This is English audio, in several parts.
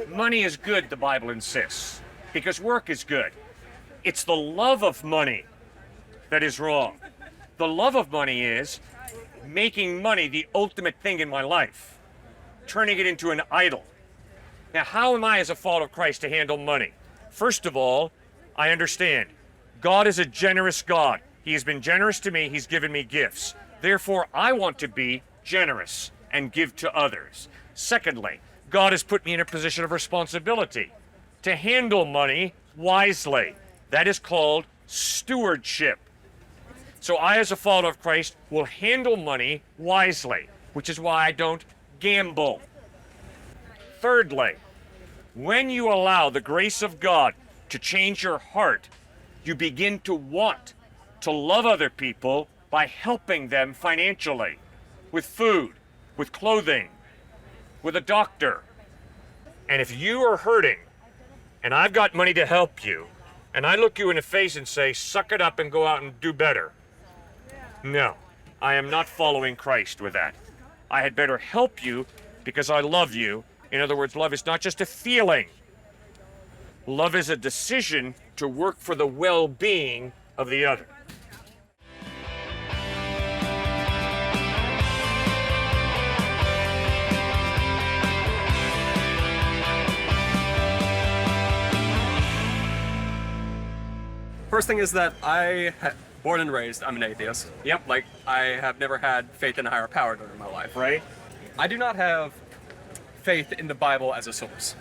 Money is good, the Bible insists, because work is good. It's the love of money that is wrong. The love of money is making money the ultimate thing in my life, turning it into an idol. Now, how am I, as a follower of Christ, to handle money? First of all, I understand God is a generous God. He has been generous to me. He's given me gifts. Therefore, I want to be generous and give to others. Secondly, God has put me in a position of responsibility to handle money wisely. That is called stewardship. So I, as a follower of Christ, will handle money wisely, which is why I don't gamble. Thirdly, when you allow the grace of God to change your heart, you begin to want to love other people by helping them financially, with food, with clothing, with a doctor. And if you are hurting, and I've got money to help you, and I look you in the face and say, suck it up and go out and do better. No, I am not following Christ with that. I had better help you because I love you. In other words, love is not just a feeling. Love is a decision to work for the well-being of the other. First thing is that born and raised, I'm an atheist. Yep. Like, I have never had faith in a higher power during my life. Right? I do not have faith in the Bible as a source.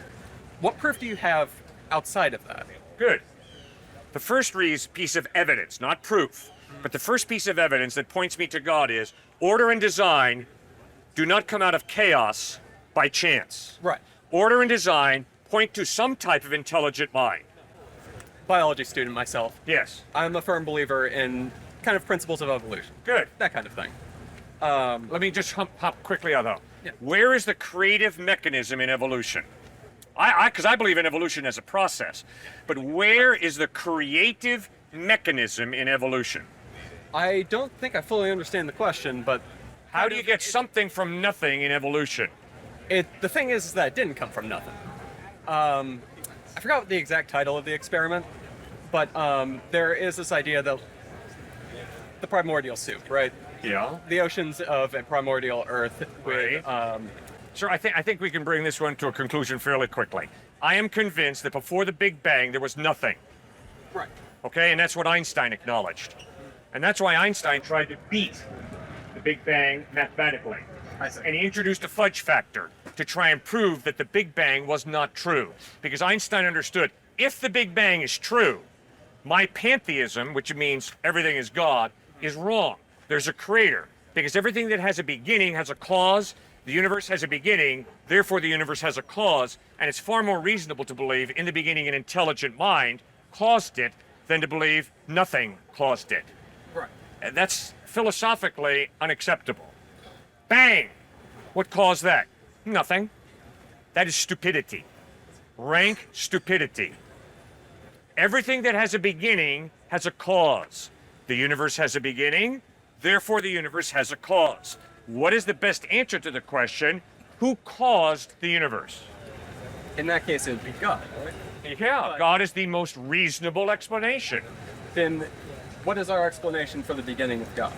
What proof do you have outside of that? Good. The first piece of evidence, not proof, but the first piece of evidence that points me to God is order and design do not come out of chaos by chance. Right. Order and design point to some type of intelligent mind. Biology student myself. Yes. I'm a firm believer in kind of principles of evolution. Good. That kind of thing. Let me just hop quickly on though. Yeah. Where is the creative mechanism in evolution? Because I believe in evolution as a process, but where is the creative mechanism in evolution? I don't think I fully understand the question, but How do you get something from nothing in evolution? the thing is that it didn't come from nothing. I forgot what the exact title of the experiment, but there is this idea that the primordial soup, right? Yeah. The oceans of a primordial Earth with Sir, I think we can bring this one to a conclusion fairly quickly. I am convinced that before the Big Bang, there was nothing. right. Okay, and that's what Einstein acknowledged. And that's why Einstein tried to beat the Big Bang mathematically. I see. And he introduced a fudge factor to try and prove that the Big Bang was not true. Because Einstein understood, if the Big Bang is true, my pantheism, which means everything is God, is wrong. There's a creator. Because everything that has a beginning has a cause. The universe has a beginning, therefore the universe has a cause, and it's far more reasonable to believe in the beginning an intelligent mind caused it than to believe nothing caused it. Right. And that's philosophically unacceptable. Bang! What caused that? Nothing. That is stupidity. Rank stupidity. Everything that has a beginning has a cause. The universe has a beginning, therefore the universe has a cause. What is the best answer to the question, who caused the universe? In that case, it would be God, right? Yeah, God is the most reasonable explanation. Then what is our explanation for the beginning of God?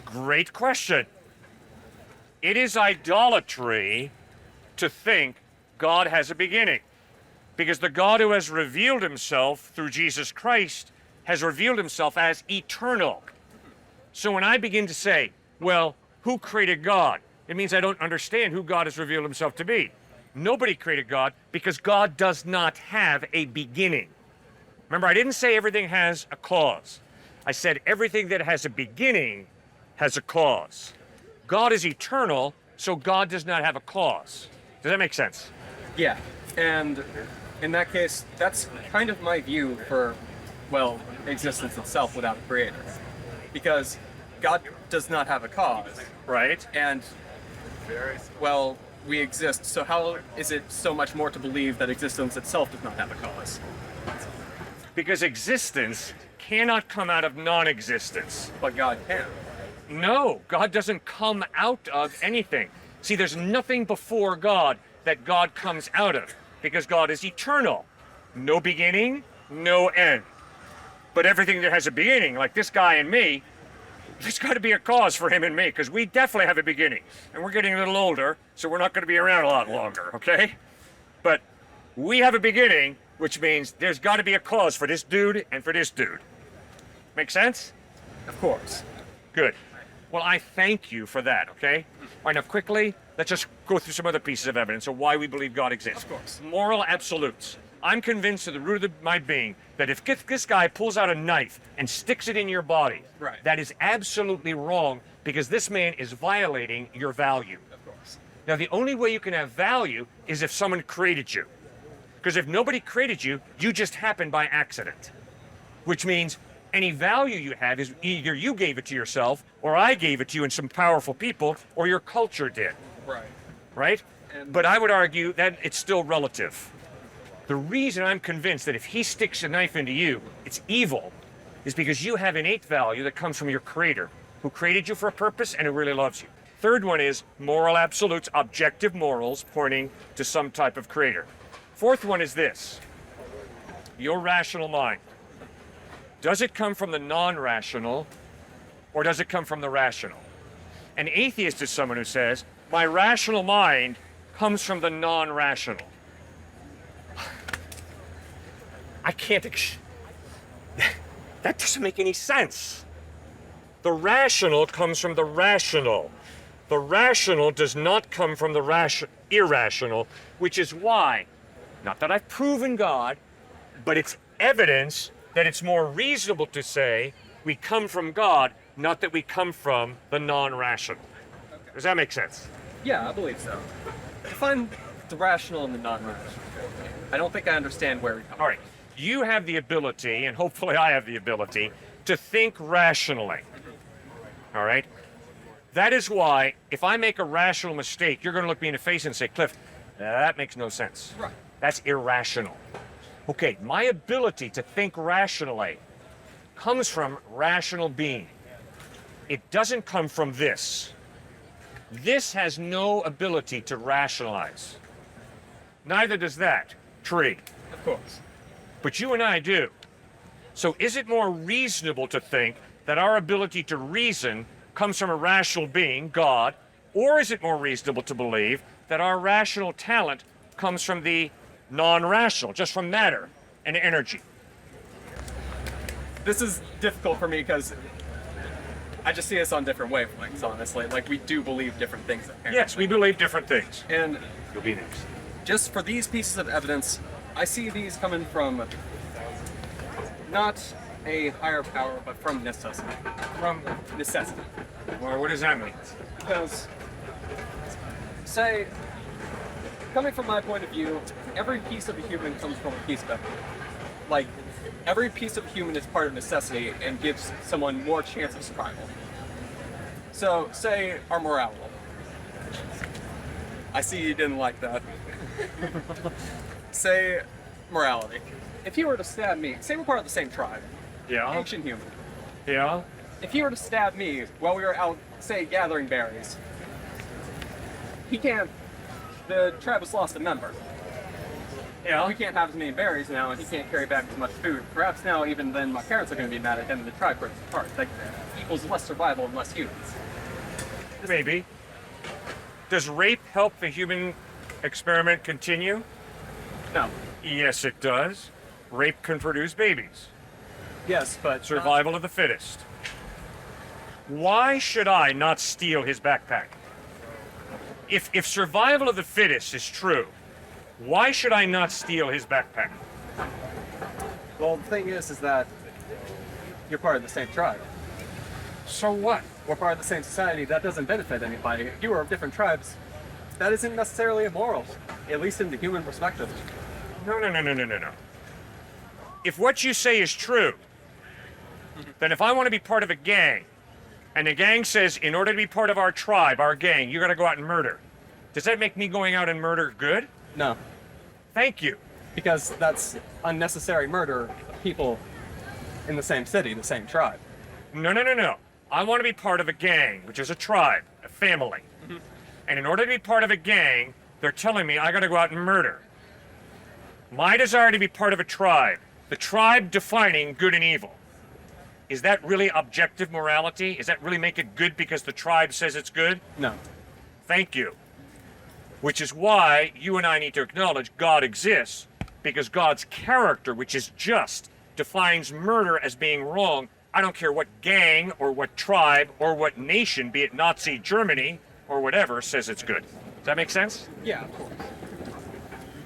Great question. It is idolatry to think God has a beginning. Because the God who has revealed himself through Jesus Christ has revealed himself as eternal. So when I begin to say, well, who created God? It means I don't understand who God has revealed himself to be. Nobody created God because God does not have a beginning. Remember, I didn't say everything has a cause. I said everything that has a beginning has a cause. God is eternal, so God does not have a cause. Does that make sense? Yeah, and in that case, that's kind of my view for, well, existence itself without a creator. Because God does not have a cause, Right? and, well, we exist, so how is it so much more to believe that existence itself does not have a cause? Because existence cannot come out of non-existence. But God can. No, God doesn't come out of anything. See, there's nothing before God that God comes out of, because God is eternal. No beginning, no end. But everything that has a beginning, like this guy and me, there's got to be a cause for him and me, because we definitely have a beginning. And we're getting a little older, so we're not going to be around a lot longer, okay? But we have a beginning, which means there's got to be a cause for this dude and for this dude. Make sense? Of course. Good. Well, I thank you for that, okay? All right, now quickly, let's just go through some other pieces of evidence of why we believe God exists. Of course. Moral absolutes. I'm convinced to the root of my being that if this guy pulls out a knife and sticks it in your body, Right. that is absolutely wrong, because this man is violating your value. Of course. Now, the only way you can have value is if someone created you. Because if nobody created you, you just happened by accident. Which means any value you have is either you gave it to yourself, or I gave it to you and some powerful people, or your culture did. Right. Right? And- But I would argue that it's still relative. The reason I'm convinced that if he sticks a knife into you, it's evil, is because you have innate value that comes from your creator, who created you for a purpose and who really loves you. Third one is moral absolutes, objective morals pointing to some type of creator. Fourth one is this: your rational mind. Does it come from the non-rational, or does it come from the rational? An atheist is someone who says, my rational mind comes from the non-rational. I can't. That doesn't make any sense. The rational comes from the rational. The rational does not come from the irrational, which is why, not that I've proven God, but it's evidence that it's more reasonable to say we come from God, not that we come from the non-rational. Does that make sense? Yeah, I believe so. Define the rational and the non-rational. I don't think I understand where we come from. All right. You have the ability, and hopefully I have the ability, to think rationally. All right? That is why, if I make a rational mistake, you're going to look me in the face and say, Cliffe, that makes no sense. Right. That's irrational. Okay, my ability to think rationally comes from rational being. It doesn't come from this. This has no ability to rationalize. Neither does that tree. Of course. But you and I do. So is it more reasonable to think that our ability to reason comes from a rational being, God, or is it more reasonable to believe that our rational talent comes from the non-rational, just from matter and energy? This is difficult for me because I just see us on different wavelengths, honestly. Like, we do believe different things, apparently. Yes, we believe different things. And You'll be next. just for these pieces of evidence, I see these coming from not a higher power, but from necessity. From, Necessity. well, what does that mean? Because, say, coming from my point of view, every piece of a human comes from a piece of evidence. Like, every piece of a human is part of necessity and gives someone more chance of survival. So, say our morality. I see you didn't like that. Say morality. If he were to stab me, say we're part of the same tribe, Yeah. ancient human. Yeah. If he were to stab me while we were out, say, gathering berries, he can't. The tribe has lost a member. Yeah. We can't have as many berries now, and he can't carry back as much food. Perhaps now, even then, my parents are going to be mad at him, and the tribe breaks apart. Like, equals less survival and less humans. Maybe. Does rape help the human experiment continue? No. Yes, it does. Rape can produce babies. Yes, but Survival of the fittest. Why should I not steal his backpack? If survival of the fittest is true, why should I not steal his backpack? Well, the thing is that you're part of the same tribe. So what? We're part of the same society. That doesn't benefit anybody. If you are of different tribes, that isn't necessarily immoral, at least in the human perspective. No. If what you say is true, then if I want to be part of a gang, and the gang says, in order to be part of our tribe, our gang, you got to go out and murder, does that make me going out and murder good? No, Thank you. because that's unnecessary murder of people in the same city, the same tribe. No. I want to be part of a gang, which is a tribe, a family. And in order to be part of a gang, They're telling me I got to go out and murder. My desire to be part of a tribe, the tribe defining good and evil. Is that really objective morality? Does that really make it good because the tribe says it's good? No. Thank you. Which is why you and I need to acknowledge God exists, because God's character, which is just, defines murder as being wrong. I don't care what gang or what tribe or what nation, be it Nazi Germany or whatever, says it's good. Does that make sense? Yeah, of course.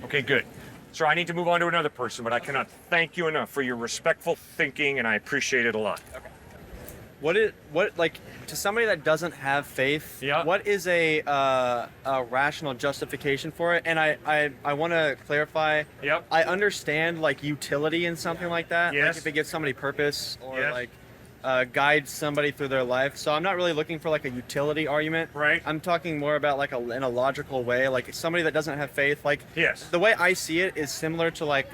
Okay, good. So I need to move on to another person, but I cannot thank you enough for your respectful thinking, and I appreciate it a lot. Okay. What like to somebody that doesn't have faith? Yeah. What is a rational justification for it? And I want to clarify. Yep. I understand like utility in something like that. Yes. Like if it gives somebody purpose or Yes. like guides somebody through their life. So I'm not really looking for like a utility argument. Right. I'm talking more about like in a logical way. Like somebody that doesn't have faith. Like Yes. the way I see it is similar to like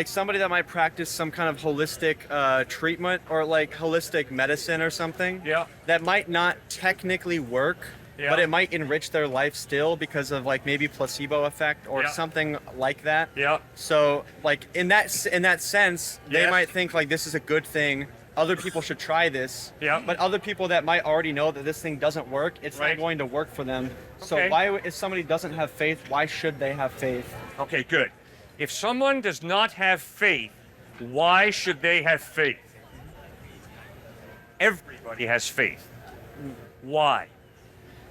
somebody that might practice some kind of holistic treatment or like holistic medicine or something. Yeah. That might not technically work, Yeah. but it might enrich their life still because of like maybe placebo effect or Yeah. something like that. Yeah. So like in that sense, they Yes. might think like this is a good thing. Other people should try this. Yeah. But other people that might already know that this thing doesn't work, it's Right. not going to work for them. So Okay. why, if somebody doesn't have faith, why should they have faith? Okay, good. If someone does not have faith, why should they have faith? Everybody has faith. Why?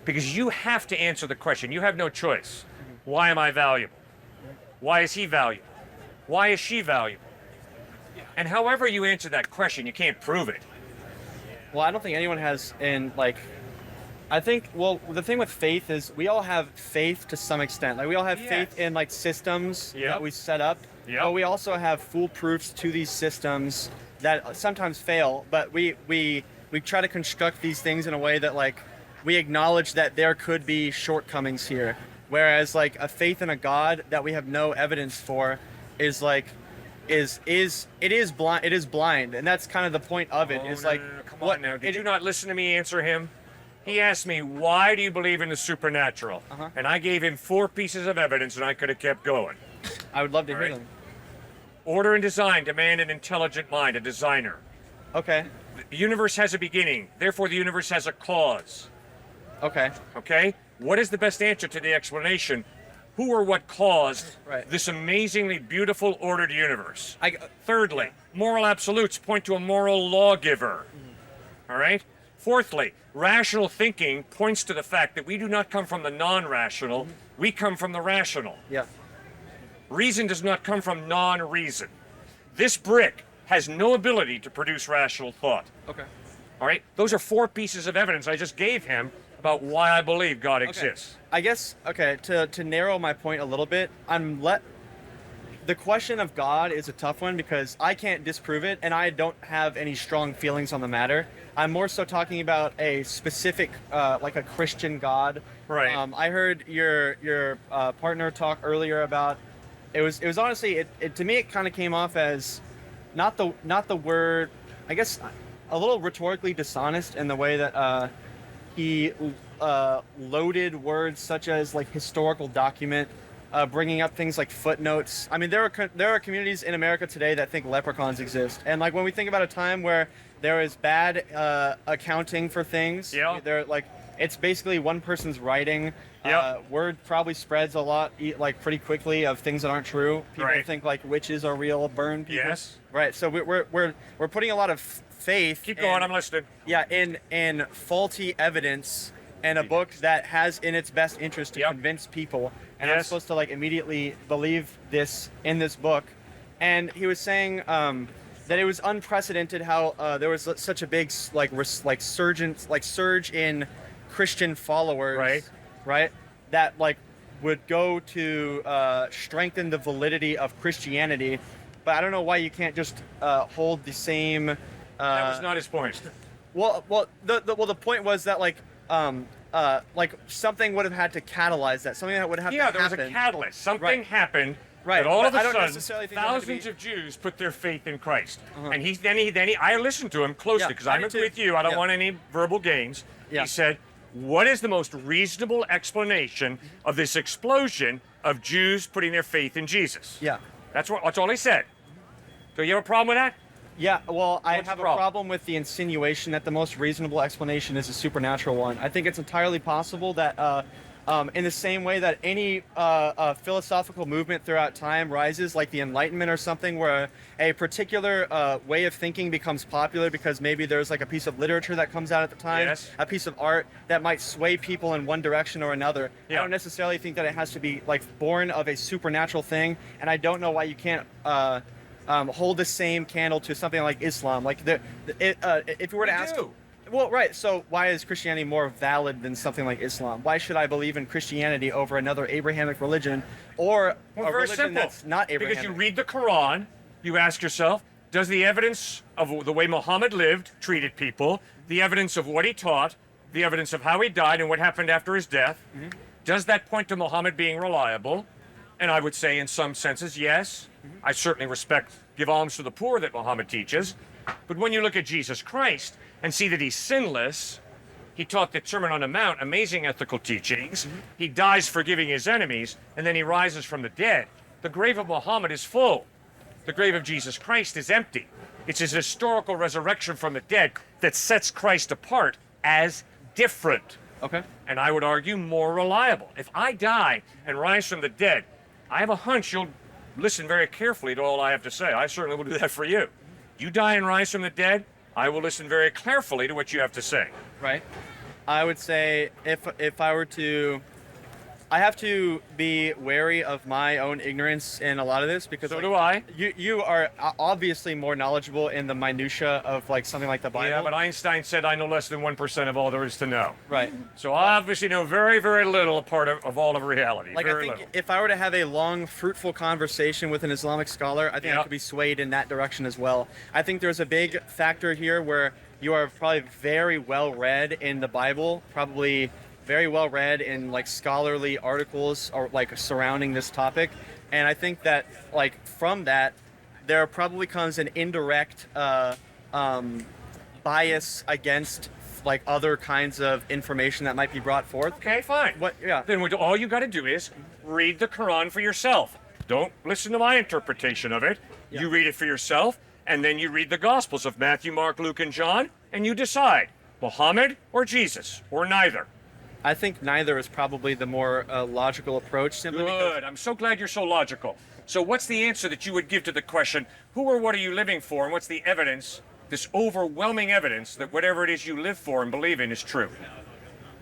Because you have to answer the question. You have no choice. Why am I valuable? Why is he valuable? Why is she valuable? And however you answer that question, you can't prove it. Well, I don't think anyone has I think, well, the thing with faith is we all have faith to some extent. Like we all have Yes. faith in like systems Yep. that we set up. Yep. But we also have foolproofs to these systems that sometimes fail. But we try to construct these things in a way that like we acknowledge that there could be shortcomings here. Whereas like a faith in a God that we have no evidence for is like it is blind, and that's kind of the point of it. Is like Come on now. Did you not listen to me answer him? He asked me, why do you believe in the supernatural? Uh-huh. And I gave him 4 pieces of evidence, and I could have kept going. I would love to hear Right. them. Order and design demand an intelligent mind, a designer. Okay. The universe has a beginning, therefore the universe has a cause. Okay. Okay? What is the best answer to the explanation? Who or what caused Right. this amazingly beautiful ordered universe? I Thirdly, moral absolutes point to a moral lawgiver. All right? Fourthly, rational thinking points to the fact that we do not come from the non-rational, we come from the rational. yeah. Reason does not come from non-reason. This brick has no ability to produce rational thought. Okay. All right? Those are 4 pieces of evidence I just gave him about why I believe God exists. I guess to narrow my point a little bit, the question of God is a tough one because I can't disprove it and I don't have any strong feelings on the matter. I'm more so talking about a specific like a Christian God. Right. I heard your partner talk earlier about it was honestly it to me it kind of came off as not the word, I guess, a little rhetorically dishonest in the way that he loaded words such as like historical document, bringing up things like footnotes. I mean, there are communities in America today that think leprechauns exist, and like when we think about a time where there is bad accounting for things, Yeah. they're like it's basically one person's writing. Yeah. Word probably spreads a lot, like pretty quickly, of things that aren't true. People Right. think like witches are real, burn people. Yes. Right. So we're putting a lot of faith. Keep going, in- I'm listening. Yeah, in faulty evidence and a book that has in its best interest to Yep. convince people. And I'm Yes. supposed to like immediately believe this in this book. And he was saying that it was unprecedented how there was such a big surge in Christian followers. Right. Right. That like would go to strengthen the validity of Christianity. But I don't know why you can't just hold the same. That was not his point. Well, the point was that like something would have had to catalyze that. Something that would have Yeah, to there was happen. a catalyst. Something Right. happened. Right, That all but of a I don't sudden, necessarily think it had to thousands be- of Jews put their faith in Christ. And then he I listened to him closely Yeah, because I I'm did too. with you. I don't Yeah. want any verbal gains. Yeah. He said, what is the most reasonable explanation of this explosion of Jews putting their faith in Jesus? Yeah. That's all he said. So you have a problem with that? Yeah, well, I What's have the a problem? problem with the insinuation that the most reasonable explanation is a supernatural one. I think it's entirely possible that, in the same way that any philosophical movement throughout time rises, like the Enlightenment or something, where a particular way of thinking becomes popular because maybe there's like a piece of literature that comes out at the time, Yes. a piece of art that might sway people in one direction or another. Yeah. I don't necessarily think that it has to be like born of a supernatural thing, and I don't know why you can't hold the same candle to something like Islam. Like if you were to ask, do. well, right. So why is Christianity more valid than something like Islam? Why should I believe in Christianity over another Abrahamic religion or Well, a very religion simple. that's not Abrahamic? Because you read the Quran, you ask yourself, does the evidence of the way Muhammad lived, treated people, the evidence of what he taught, the evidence of how he died and what happened after his death, does that point to Muhammad being reliable? And I would say in some senses, yes. I certainly respect, give alms to the poor that Muhammad teaches. But when you look at Jesus Christ and see that he's sinless, he taught the Sermon on the Mount, amazing ethical teachings. He dies forgiving his enemies, and then he rises from the dead. The grave of Muhammad is full. The grave of Jesus Christ is empty. It's his historical resurrection from the dead that sets Christ apart as different. Okay. And I would argue more reliable. If I die and rise from the dead, I have a hunch you'll listen very carefully to all I have to say. I certainly will do that for you. You die and rise from the dead, I will listen very carefully to what you have to say. Right. I would say if I were to, I have to be wary of my own ignorance in a lot of this because So do I. You are obviously more knowledgeable in the minutia of like something like the Bible. Yeah, but Einstein said I know less than 1% of all there is to know. Right. So I obviously know very, very little part of all of reality. Like very I think little. if I were to have a long, fruitful conversation with an Islamic scholar, I think I Yeah. could be swayed in that direction as well. I think there's a big factor here where you are probably very well read in the Bible, probably very well read in like scholarly articles or like surrounding this topic, and I think that like from that there probably comes an indirect bias against like other kinds of information that might be brought forth. Okay, fine. What? Yeah. Then all you got to do is read the Quran for yourself. Don't listen to my interpretation of it. Yeah. You read it for yourself, and then you read the Gospels of Matthew, Mark, Luke, and John, and you decide Muhammad or Jesus or neither. I think neither is probably the more logical approach. Simply because Good. I'm so glad you're so logical. So what's the answer that you would give to the question, who or what are you living for, and what's the evidence, this overwhelming evidence that whatever it is you live for and believe in is true?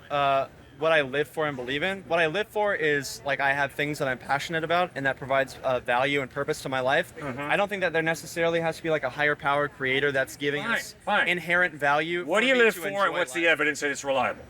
what I live for and believe in. What I live for is like I have things that I'm passionate about, and that provides value and purpose to my life. I don't think that there necessarily has to be like a higher power creator that's giving us Fine. inherent value. What do for you me live to for, enjoy and what's the life. evidence that it's reliable?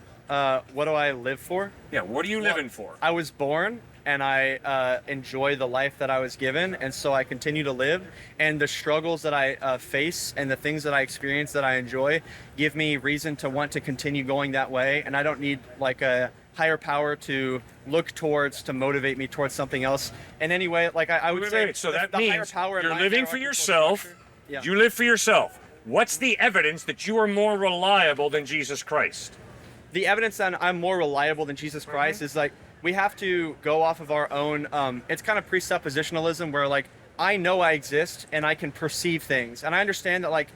What do I live for? Yeah, what are you living for? I was born and I enjoy the life that I was given, and so I continue to live. And the struggles that I face and the things that I experience that I enjoy give me reason to want to continue going that way. And I don't need like a higher power to look towards to motivate me towards something else in any way. Like I would say, So that the higher means power in you're my living for hierarchical yourself. structure- Yeah. You live for yourself. What's the evidence that you are more reliable than Jesus Christ? The evidence that I'm more reliable than Jesus Christ is like we have to go off of our own. It's kind of presuppositionalism where like I know I exist and I can perceive things, and I understand that like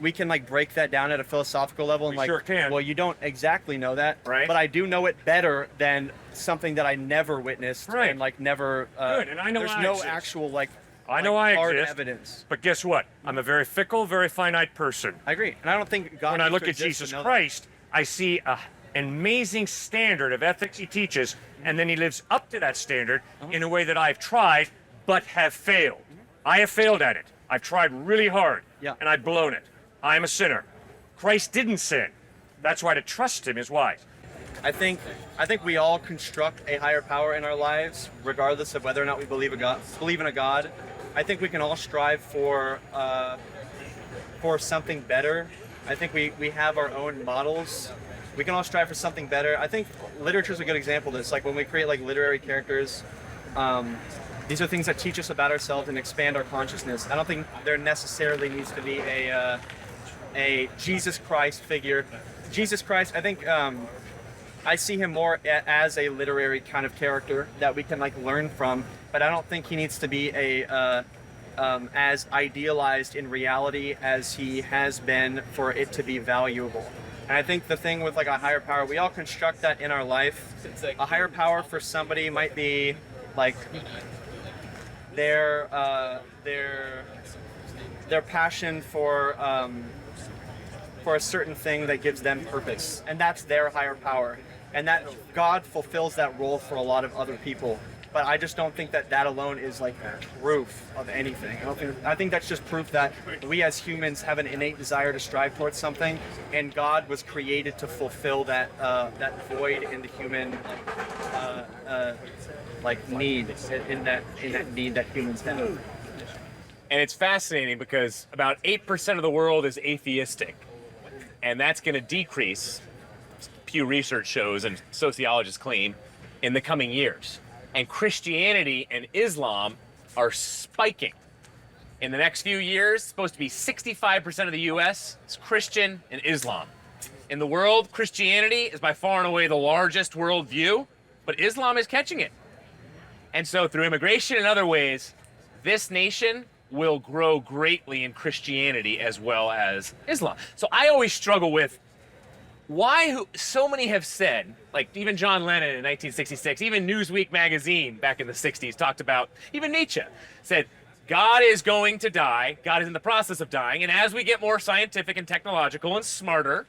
we can like break that down at a philosophical level and We like sure can. well you don't exactly know that, Right. but I do know it better than something that I never witnessed Right. and like never. Good, and I know there's I no exist. actual like. I know I hard exist. evidence. But guess what? I'm a very fickle, very finite person. I agree, and I don't think God. When I needs look to at exist Jesus to know that. Christ, I see an amazing standard of ethics he teaches, and then he lives up to that standard in a way that I've tried but have failed. I have failed at it. I've tried really hard, Yeah. and I've blown it. I am a sinner. Christ didn't sin. That's why to trust him is wise. I think we all construct a higher power in our lives, regardless of whether or not we believe in a God. I think we can all strive for something better. I think we have our own models. We can all strive for something better. I think literature is a good example of this. Like when we create like literary characters, these are things that teach us about ourselves and expand our consciousness. I don't think there necessarily needs to be a Jesus Christ figure. Jesus Christ, I think I see him more as a literary kind of character that we can like learn from, but I don't think he needs to be as idealized in reality as he has been for it to be valuable. And I think the thing with like a higher power, we all construct that in our life. A higher power for somebody might be like their passion for a certain thing that gives them purpose, and that's their higher power. And that God fulfills that role for a lot of other people. But I just don't think that that alone is like proof of anything. I think that's just proof that we as humans have an innate desire to strive towards something, and God was created to fulfill that void in the human need, in that need that humans have. And it's fascinating because about 8% of the world is atheistic, and that's going to decrease, Pew Research shows and sociologists claim, in the coming years. And Christianity and Islam are spiking. In the next few years, it's supposed to be 65% of the US is Christian and Islam. In the world, Christianity is by far and away the largest worldview, but Islam is catching it. And so through immigration and other ways, this nation will grow greatly in Christianity as well as Islam. So I always struggle with why so many have said, like even John Lennon in 1966, even Newsweek magazine back in the 60s talked about, even Nietzsche said, God is going to die, God is in the process of dying, and as we get more scientific and technological and smarter,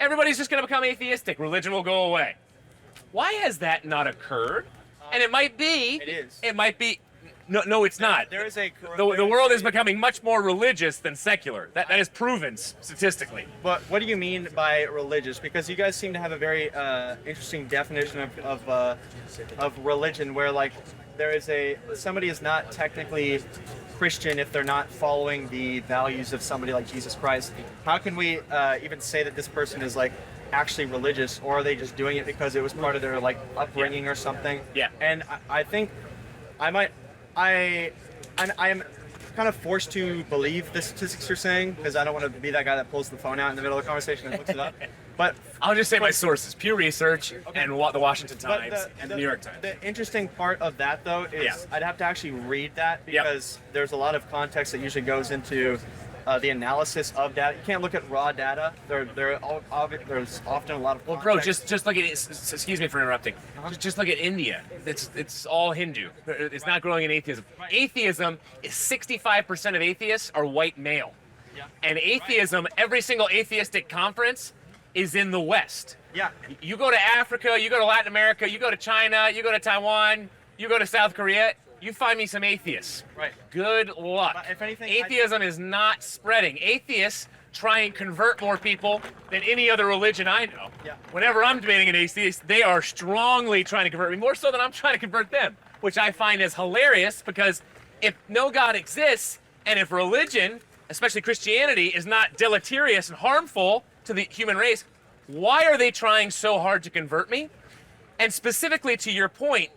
everybody's just going to become atheistic, religion will go away. Why has that not occurred? And it might be, it might be, no, it's not. There is the world is becoming much more religious than secular. That is proven statistically. But what do you mean by religious? Because you guys seem to have a very interesting definition of religion, where like somebody is not technically Christian if they're not following the values of somebody like Jesus Christ. How can we even say that this person is like actually religious, or are they just doing it because it was part of their like upbringing or something? Yeah. And I think I am kind of forced to believe the statistics you're saying, because I don't want to be that guy that pulls the phone out in the middle of the conversation and looks it up. But I'll just say my sources: Pew Research and the Washington Times and the New York Times. The interesting part of that, though, is I'd have to actually read that, because there's a lot of context that usually goes into the analysis of data. You can't look at raw data. There's often a lot of context. Well, bro, just look at it. Excuse me for interrupting. Just look at India. It's all Hindu. It's not growing in atheism. Atheism is 65% of atheists are white male. Yeah. And atheism, every single atheistic conference is in the West. Yeah. You go to Africa, you go to Latin America, you go to China, you go to Taiwan, you go to South Korea, you find me some atheists. Right. Good luck. But if anything, atheism is not spreading. Atheists try and convert more people than any other religion I know. Yeah. Whenever I'm debating an atheist, they are strongly trying to convert me, more so than I'm trying to convert them, which I find is hilarious, because if no God exists, and if religion, especially Christianity, is not deleterious and harmful to the human race, why are they trying so hard to convert me? And specifically to your point,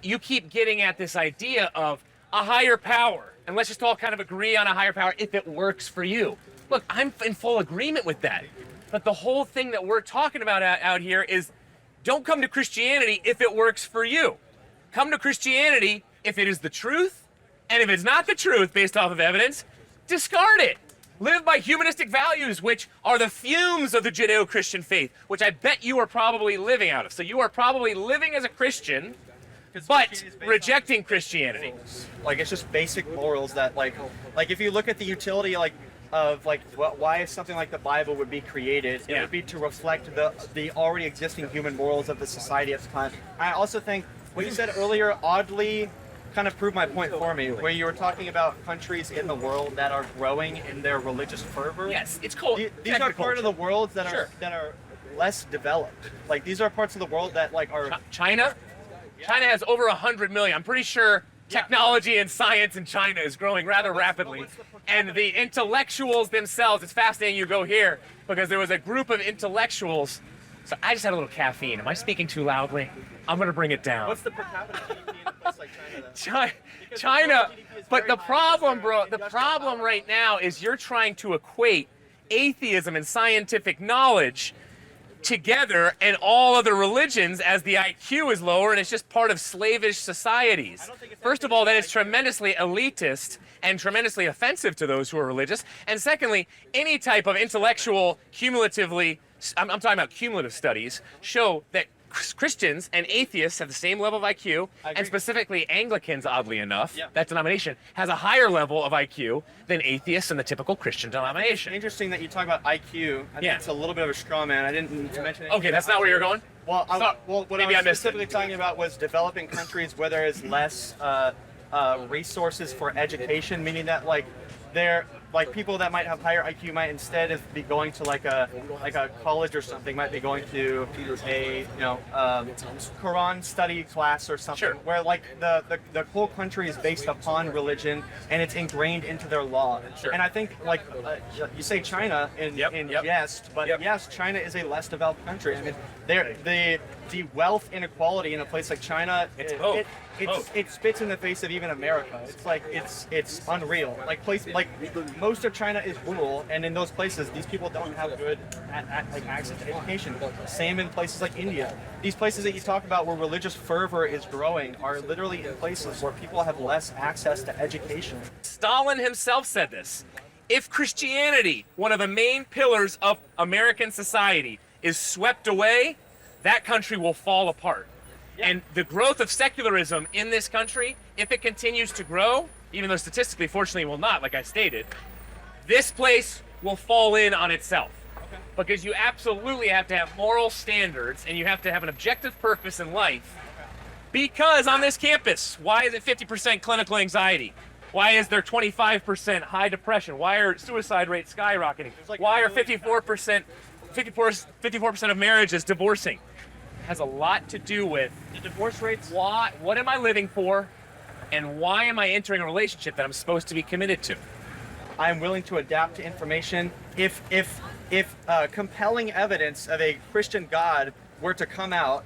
you keep getting at this idea of a higher power, and let's just all kind of agree on a higher power if it works for you. Look, I'm in full agreement with that. But the whole thing that we're talking about out here is, don't come to Christianity if it works for you. Come to Christianity if it is the truth, and if it's not the truth based off of evidence, discard it. Live by humanistic values, which are the fumes of the Judeo-Christian faith, which I bet you are probably living out of. So you are probably living as a Christian, but rejecting Christianity. Like, it's just basic morals that like if you look at the utility of why something like the Bible would be created, it would be to reflect the already existing human morals of the society at the time. I also think what you said earlier oddly kind of proved my point for me, where you were talking about countries in the world that are growing in their religious fervor. Yes, it's cool. These are part of the world that are less developed. Like, these are parts of the world that like are China. China has over 100 million. I'm pretty sure technology and science in China is growing rather rapidly. And the intellectuals themselves, it's fascinating you go here, because there was a group of intellectuals. So I just had a little caffeine. Am I speaking too loudly? I'm going to bring it down. What's the per capita GDP in a place like China? China, but the problem, bro, the problem right now is you're trying to equate atheism and scientific knowledge together and all other religions as the IQ is lower and it's just part of slavish societies. First of all, that is tremendously elitist and tremendously offensive to those who are religious. And secondly, any type of intellectual, cumulatively, I'm talking about cumulative studies, show that Christians and atheists have the same level of IQ, and specifically Anglicans, oddly enough, that denomination, has a higher level of IQ than atheists in the typical Christian denomination. Interesting that you talk about IQ. I think it's a little bit of a straw man. I didn't mention it. Okay, that's not where you're going? Well, what maybe I I was missed specifically talking about was developing countries where there is less resources for education, meaning that like they're like people that might have higher IQ might instead of be going to like a college or something, might be going to a Quran study class or something, where like the whole country is based upon religion and it's ingrained into their law. And I think like you say China in jest, but yes, China is a less developed country. I mean, the wealth inequality in a place like China, it spits in the face of even America. It's like it's unreal. Like most of China is rural, and in those places, these people don't have good access to education. Same in places like India. These places that you talk about where religious fervor is growing are literally in places where people have less access to education. Stalin himself said this. If Christianity, one of the main pillars of American society, is swept away, that country will fall apart. And the growth of secularism in this country, if it continues to grow, even though statistically, fortunately, it will not, like I stated, this place will fall in on itself. Because you absolutely have to have moral standards and you have to have an objective purpose in life. Because on this campus, why is it 50% clinical anxiety? Why is there 25% high depression? Why are suicide rates skyrocketing? Why are 54% of marriages divorcing? It has a lot to do with the divorce rates. What am I living for? And why am I entering a relationship that I'm supposed to be committed to? I'm willing to adapt to information. If compelling evidence of a Christian God were to come out,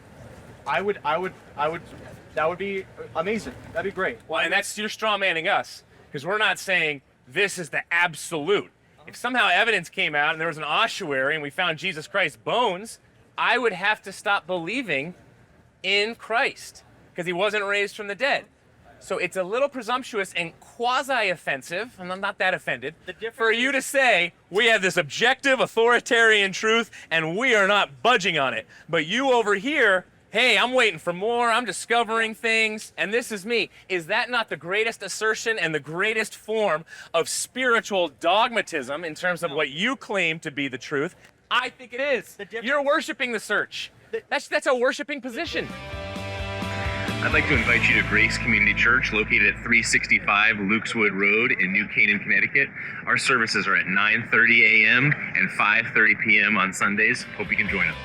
I would that would be amazing. That'd be great. Well, and that's you're straw manning us, because we're not saying this is the absolute. If somehow evidence came out and there was an ossuary and we found Jesus Christ's bones, I would have to stop believing in Christ because he wasn't raised from the dead. So it's a little presumptuous and quasi-offensive, and I'm not that offended, for you to say, we have this objective authoritarian truth and we are not budging on it. But you over here, hey, I'm waiting for more, I'm discovering things, and this is me. Is that not the greatest assertion and the greatest form of spiritual dogmatism in terms of what you claim to be the truth? I think it is. You're worshiping the search. That's a worshiping position. I'd like to invite you to Grace Community Church, located at 365 Lukeswood Road in New Canaan, Connecticut. Our services are at 9:30 a.m. and 5:30 p.m. on Sundays. Hope you can join us.